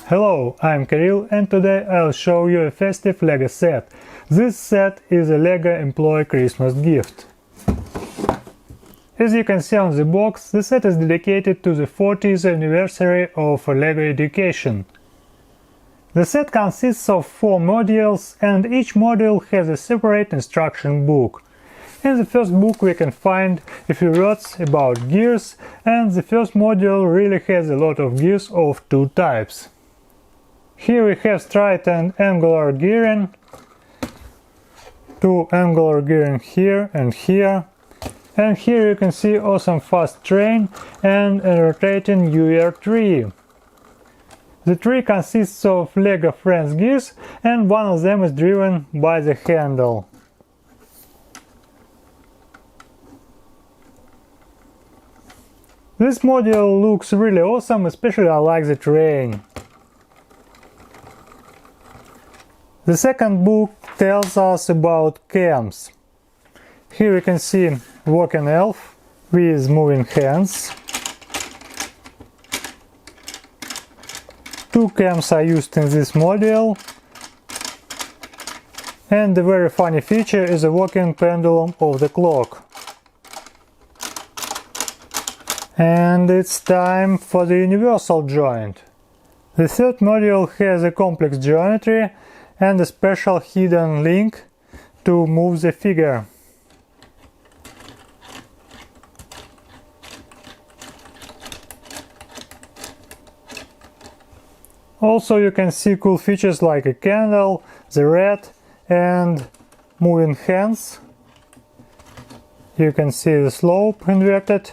Hello, I'm Kirill and today I'll show you a festive LEGO set. This set is a LEGO employee Christmas gift. As you can see on the box, the set is dedicated to the 40th anniversary of LEGO education. The set consists of 4 modules and each module has a separate instruction book. In the first book we can find a few words about gears, and the first module really has a lot of gears of 2 types. Here we have straight and angular gearing, 2 angular gearing here and here, and here you can see awesome fast train and a rotating UR tree. The tree consists of LEGO Friends gears and one of them is driven by the handle. This module looks really awesome, especially I like the train. The second book tells us about cams. Here we can see walking elf with moving hands. 2 cams are used in this module. And the very funny feature is a walking pendulum of the clock. And it's time for the universal joint. The third module has a complex geometry and a special hidden link to move the figure. Also you can see cool features like a candle, the red and moving hands. You can see the slope inverted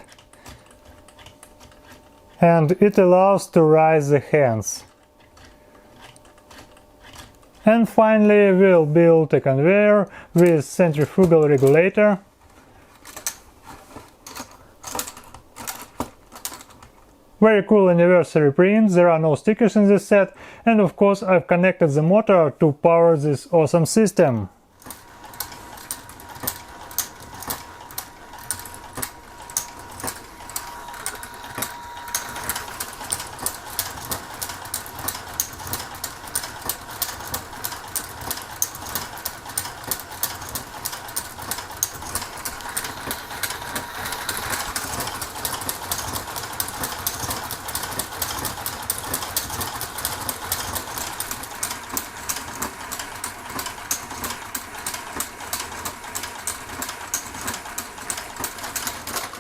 and it allows to raise the hands. And finally we'll build a conveyor with centrifugal regulator. Very cool anniversary print, there are no stickers in this set, and of course I've connected the motor to power this awesome system.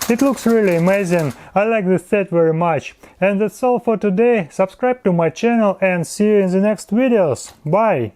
It looks really amazing, I like this set very much. And that's all for today, subscribe to my channel and see you in the next videos, bye!